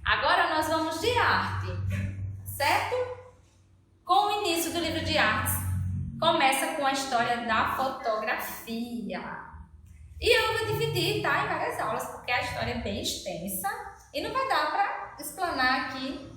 Agora nós vamos de arte, certo? Com o início do livro de artes, começa com a história da fotografia. E eu vou dividir, tá, em várias aulas, porque a história é bem extensa e não vai dar para explanar aqui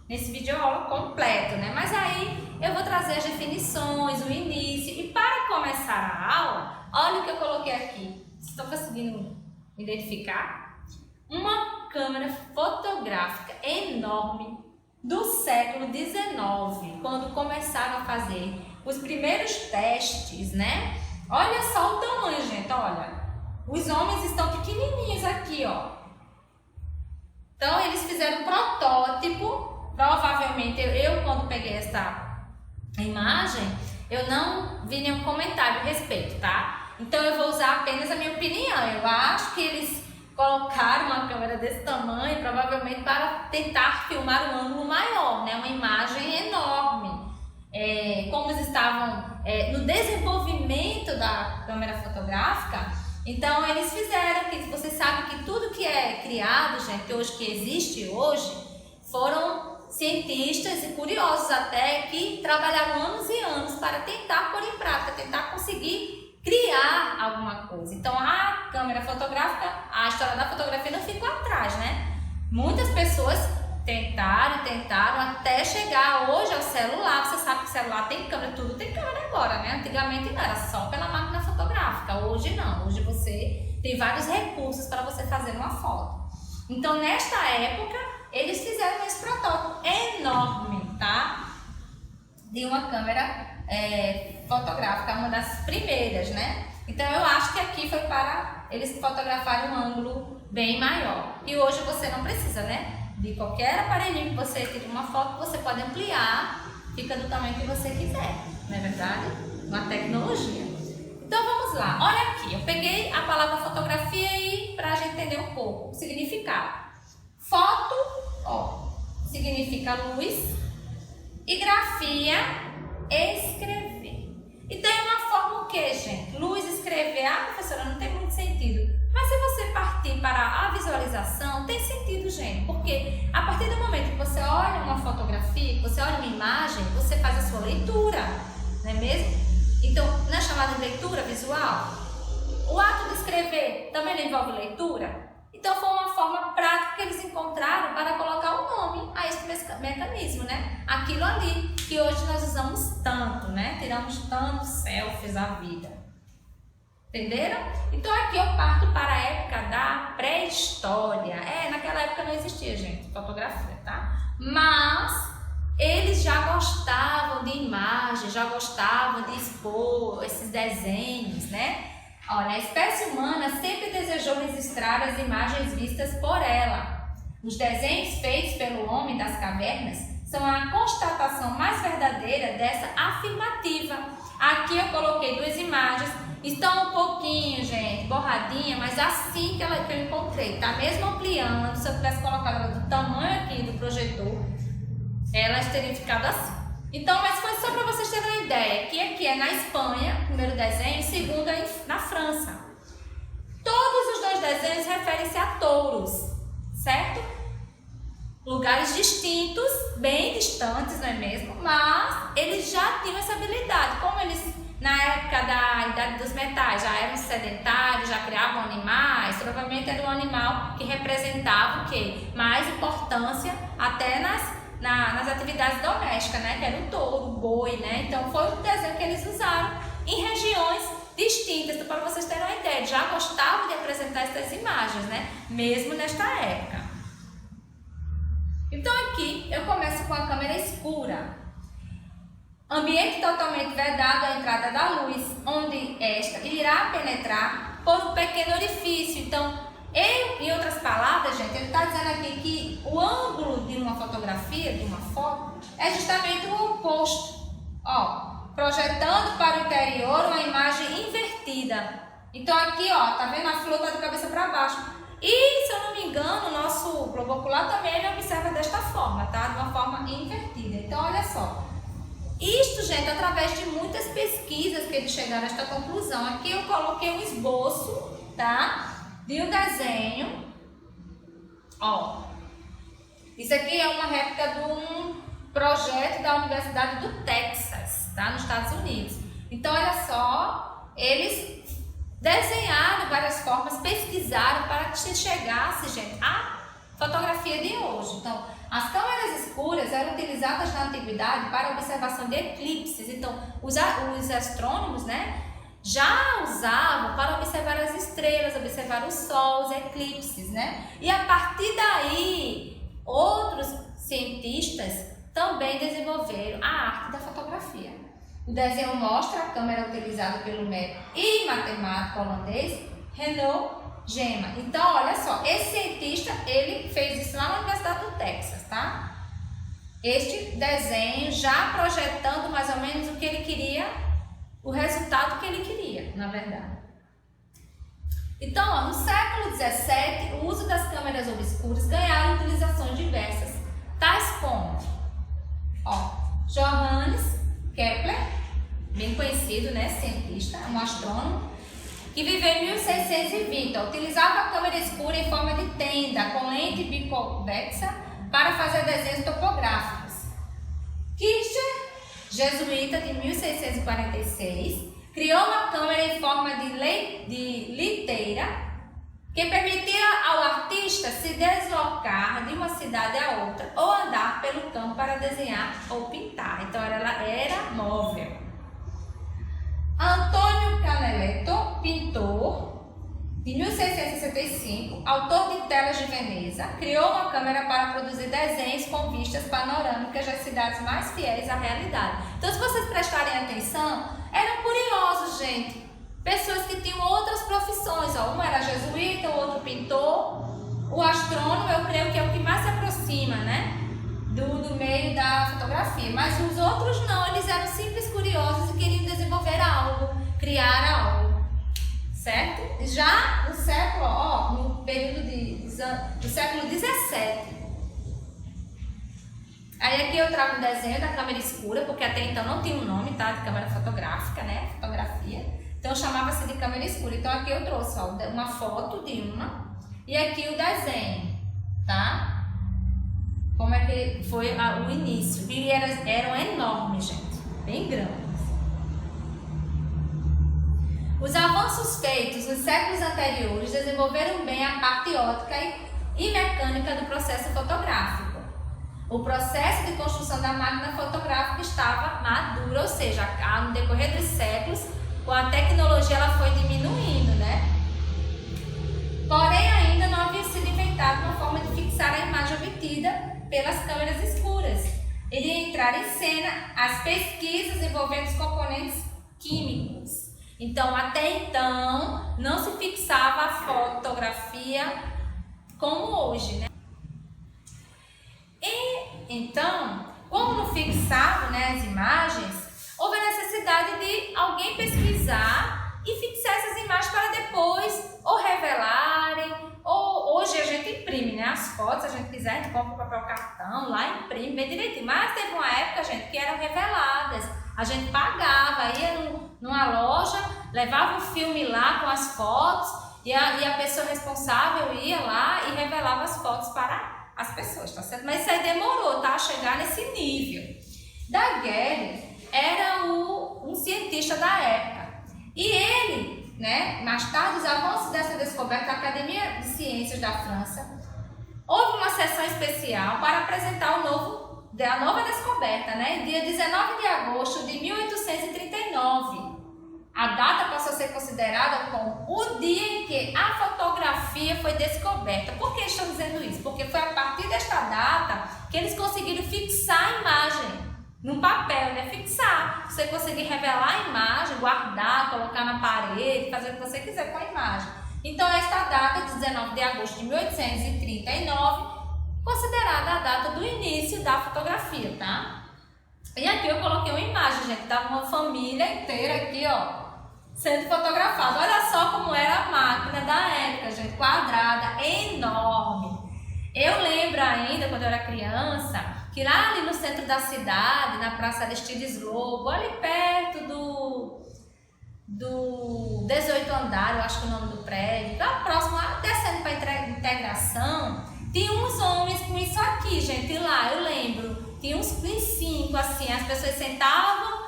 nesse vídeo aula completo, né? Mas aí eu vou trazer as definições, o início. E para começar a aula, olha o que eu coloquei aqui. Vocês estão conseguindo identificar? Uma câmera fotográfica enorme do século XIX, quando começaram a fazer os primeiros testes, né? Olha só o tamanho, gente, olha. Os homens estão pequenininhos aqui, ó. Então, eles fizeram um protótipo. Provavelmente, eu quando peguei essa imagem, eu não vi nenhum comentário a respeito, tá? Então, eu vou usar apenas a minha opinião. Eu acho que eles colocaram uma câmera desse tamanho, provavelmente para tentar filmar um ângulo maior, né? Uma imagem enorme. Como eles estavam no desenvolvimento da câmera fotográfica, então eles fizeram, que você sabe que tudo que é criado, gente, hoje que existe hoje, foram cientistas e curiosos até que trabalharam anos e anos para tentar pôr em prática, tentar conseguir criar alguma coisa. Então a câmera fotográfica, a história da fotografia não ficou atrás, né? Muitas pessoas tentaram até chegar hoje ao celular. Você sabe que o celular tem câmera, tudo tem câmera agora, né? Antigamente não, era só pela máquina fotográfica. Hoje não, hoje você tem vários recursos para você fazer uma foto. Então nesta época eles fizeram esse protótipo enorme, tá? De uma câmera fotográfica, uma das primeiras, né? Então eu acho que aqui foi para eles fotografarem um ângulo bem maior. E hoje você não precisa, né? De qualquer aparelhinho que você tire uma foto, você pode ampliar, fica do tamanho que você quiser, não é verdade? Uma tecnologia. Então vamos lá, olha aqui, eu peguei a palavra fotografia e para a gente entender um pouco o significado. Foto, ó, significa luz e grafia, escrever. Então é uma forma o que, gente? Luz, escrever, professora, não tem muito sentido. Mas se você partir para a visualização, tem sentido, gente, porque a partir do momento que você olha uma fotografia, que você olha uma imagem, você faz a sua leitura, não é mesmo? Então, não é chamada de leitura visual? O ato de escrever também envolve leitura? Então, foi uma forma prática que eles encontraram para colocar o nome a esse mecanismo, né? Aquilo ali que hoje nós usamos tanto, né? Tiramos tantos selfies à vida. Entenderam? Então aqui eu parto para a época da pré-história. Naquela época não existia, gente, fotografia, tá? Mas eles já gostavam de imagens, já gostavam de expor esses desenhos, né? Olha, a espécie humana sempre desejou registrar as imagens vistas por ela. Os desenhos feitos pelo homem das cavernas são a constatação mais verdadeira dessa afirmativa. Aqui eu coloquei duas imagens. Estão um pouquinho, gente, borradinha, mas assim que eu encontrei, tá? Mesmo ampliando, se eu tivesse colocado ela do tamanho aqui do projetor, elas teriam ficado assim. Então, mas foi só para vocês terem uma ideia, que aqui é na Espanha, primeiro desenho, segundo é na França. Todos os dois desenhos referem-se a touros, certo? Lugares distintos, bem distantes, não é mesmo? Mas eles já tinham essa habilidade, como eles na época da Idade dos Metais já eram sedentários, já criavam animais, provavelmente era um animal que representava o quê? Mais importância até nas atividades domésticas, né? Que era o touro, o boi, né? Então foi um desenho que eles usaram em regiões distintas. Então, para vocês terem uma ideia, já gostavam de apresentar essas imagens, né? Mesmo nesta época. Então aqui eu começo com a câmera escura. Ambiente totalmente vedado à entrada da luz, onde esta irá penetrar por um pequeno orifício. Então, em outras palavras, gente, ele está dizendo aqui que o ângulo de uma fotografia, de uma foto, é justamente o oposto. Ó, projetando para o interior uma imagem invertida. Então aqui, ó, tá vendo? A flor tá de cabeça para baixo. E, se eu não me engano, o nosso globo ocular também ele observa desta forma, tá? De uma forma invertida. Então, olha só. Isto, gente, através de muitas pesquisas que eles chegaram a esta conclusão. Aqui eu coloquei um esboço, tá? De um desenho, ó, Isso aqui é uma réplica de um projeto da Universidade do Texas, tá? Nos Estados Unidos. Então, olha só, eles desenharam várias formas, pesquisaram para que se chegasse, gente, à fotografia de hoje. Então, as câmeras escuras eram utilizadas na antiguidade para observação de eclipses. Então, os astrônomos, né, já usavam para observar as estrelas, observar o sol, os eclipses, né? E a partir daí, outros cientistas também desenvolveram a arte da fotografia. O desenho mostra a câmera utilizada pelo médico e matemático holandês Renaud Gema. Então, olha só, esse cientista, ele fez isso lá na Universidade do Texas, tá? Este desenho já projetando mais ou menos o que ele queria, o resultado que ele queria, na verdade. Então, ó, no século XVII, o uso das câmeras obscuras ganharam utilizações diversas, tais como, ó, Johannes Kepler, bem conhecido, né, cientista, um astrônomo, que viveu em 1620, ó, utilizava a câmera escura em forma de tenda, com lente biconvexa, para fazer desenhos topográficos. Kircher, jesuíta de 1646, criou uma câmera em forma de liteira que permitia ao artista se deslocar de uma cidade a outra ou andar pelo campo para desenhar ou pintar. Então ela era móvel. Antônio Canaletto, pintor, de 1665, autor de Telas de Veneza, criou uma câmera para produzir desenhos com vistas panorâmicas das cidades mais fiéis à realidade. Então, se vocês prestarem atenção, eram curiosos, gente. Pessoas que tinham outras profissões, ó. Um era jesuíta, o outro pintor. O astrônomo, eu creio que é o que mais se aproxima, né, do meio da fotografia. Mas os outros não, eles eram simples curiosos e queriam desenvolver algo, criar algo. Certo? Já no século, ó, no período do século XVII. Aí aqui eu trago um desenho da câmera escura, porque até então não tinha um nome, tá? De câmera fotográfica, né? Fotografia. Então chamava-se de câmera escura. Então aqui eu trouxe, ó, uma foto de uma e aqui o desenho, tá? Como é que foi o início. E eram enormes, gente. Bem grandes. Os avanços feitos nos séculos anteriores desenvolveram bem a parte óptica e mecânica do processo fotográfico. O processo de construção da máquina fotográfica estava maduro, ou seja, no decorrer dos séculos, com a tecnologia ela foi diminuindo, né? Porém, ainda não havia sido inventada uma forma de fixar a imagem obtida pelas câmeras escuras. Iria entrar em cena as pesquisas envolvendo os componentes químicos. Então, até então, não se fixava a fotografia como hoje, né? E, então, como não fixavam, né, as imagens, houve a necessidade de alguém pesquisar e fixar essas imagens para depois ou revelarem, ou hoje a gente imprime, né, as fotos, se a gente quiser, a gente compra o papel cartão, lá imprime bem direitinho. Mas teve uma época, gente, que eram reveladas. A gente pagava, ia numa loja, levava o filme lá com as fotos e a pessoa responsável ia lá e revelava as fotos para as pessoas, tá certo? Mas isso aí demorou, tá? A chegar nesse nível. Daguerre era um cientista da época e ele, né, mais tarde, os avanços dessa descoberta, a Academia de Ciências da França, houve uma sessão especial para apresentar a nova descoberta, né? Dia 19 de agosto de 1839. A data passou a ser considerada como o dia em que a fotografia foi descoberta. Por que estou dizendo isso? Porque foi a partir desta data que eles conseguiram fixar a imagem num papel, né? Fixar. Você conseguir revelar a imagem, guardar, colocar na parede, fazer o que você quiser com a imagem. Então, esta data, 19 de agosto de 1839, considerada a data do início da fotografia, tá? E aqui eu coloquei uma imagem, gente, da uma família inteira aqui, ó, sendo fotografada. Olha só como era a máquina da época, gente, quadrada, enorme. Eu lembro ainda, quando eu era criança, que lá ali no centro da cidade, na Praça Aristides Lobo, ali perto do 18º andar, eu acho que é o nome do prédio, lá próximo, lá descendo para a Integração, Tinha uns homens com isso aqui, gente, lá, eu lembro. Tinha uns 5, assim, as pessoas sentavam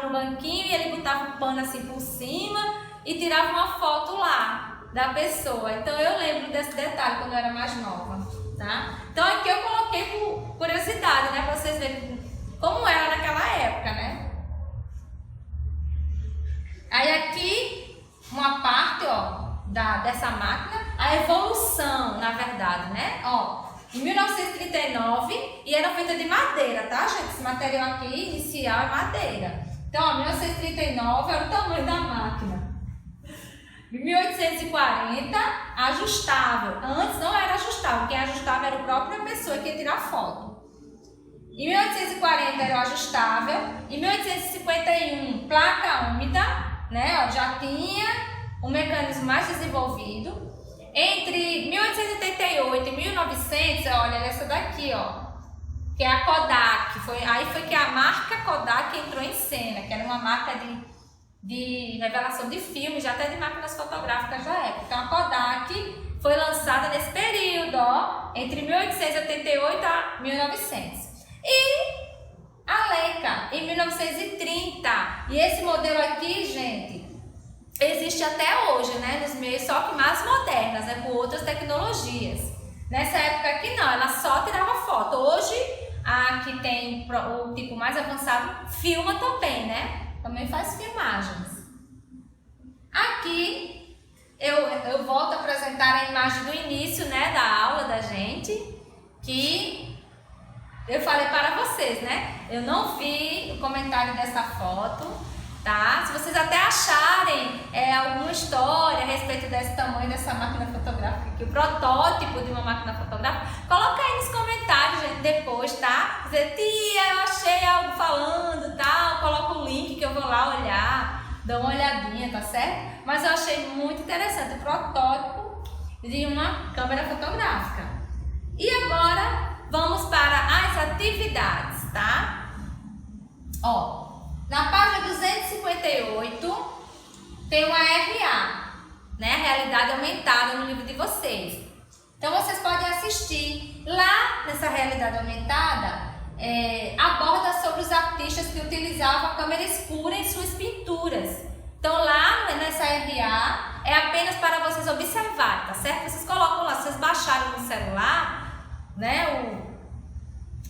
no banquinho e ele botava um pano assim por cima e tirava uma foto lá da pessoa. Então eu lembro desse detalhe quando eu era mais nova, tá? Então aqui eu coloquei por curiosidade, né, pra vocês verem como era naquela época, né? Aí aqui uma parte, ó, dessa máquina, a evolução, na verdade, né? Ó, em 1939, e era feita de madeira, tá, gente? Esse material aqui inicial é madeira. Então, ó, 1939 era o tamanho da máquina. Em 1840, ajustável. Antes não era ajustável, quem ajustava era a própria pessoa que ia tirar foto. Em 1840 era o ajustável. Em 1851, placa úmida, né? Ó, já tinha um mecanismo mais desenvolvido. Entre 1888 e 1900, olha essa daqui, ó, que é a Kodak. Aí foi que a marca Kodak entrou em cena, que era uma marca de revelação de filmes, já até de máquinas fotográficas da época. Então a Kodak foi lançada nesse período, ó, entre 1888 a 1900. E a Leica, em 1930. E esse modelo aqui, gente, existe até hoje, né, nos meios, só que mais modernas, né, com outras tecnologias. Nessa época aqui não, ela só tirava foto. Hoje, a que tem o tipo mais avançado, filma também, né? Também faz filmagens. Aqui, eu volto a apresentar a imagem do início, né, da aula da gente, que eu falei para vocês, né? Eu não vi o comentário dessa foto. Tá? Se vocês até acharem alguma história a respeito desse tamanho dessa máquina fotográfica aqui, o protótipo de uma máquina fotográfica, coloca aí nos comentários, gente, depois, tá? Dizer, tia, eu achei algo falando, tal, coloca o link que eu vou lá olhar, dou uma olhadinha, tá certo? Mas eu achei muito interessante o protótipo de uma câmera fotográfica. E agora vamos para as atividades, tá? Ó, na página 258 tem uma RA, né? Realidade aumentada no livro de vocês. Então vocês podem assistir. Lá nessa realidade aumentada, aborda sobre os artistas que utilizavam a câmera escura em suas pinturas. Então lá nessa RA é apenas para vocês observarem, tá certo? Vocês colocam lá, se vocês baixaram no celular, né?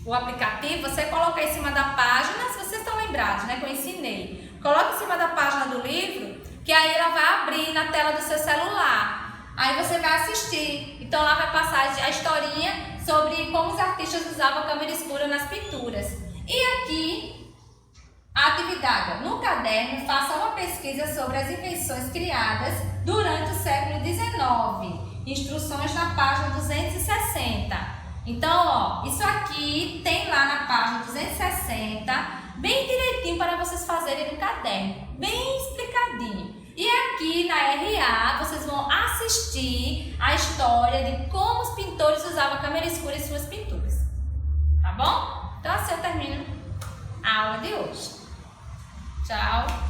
O aplicativo, você coloca em cima da página, se vocês estão lembrados, né, que eu ensinei. Coloca em cima da página do livro, que aí ela vai abrir na tela do seu celular. Aí você vai assistir. Então lá vai passar a historinha sobre como os artistas usavam a câmera escura nas pinturas. E aqui, a atividade. No caderno, faça uma pesquisa sobre as invenções criadas durante o século XIX. Instruções na página 260. Então, ó, isso aqui tem lá na página 260, bem direitinho para vocês fazerem no caderno, bem explicadinho. E aqui na RA, vocês vão assistir a história de como os pintores usavam a câmera escura em suas pinturas. Tá bom? Então, assim eu termino a aula de hoje. Tchau!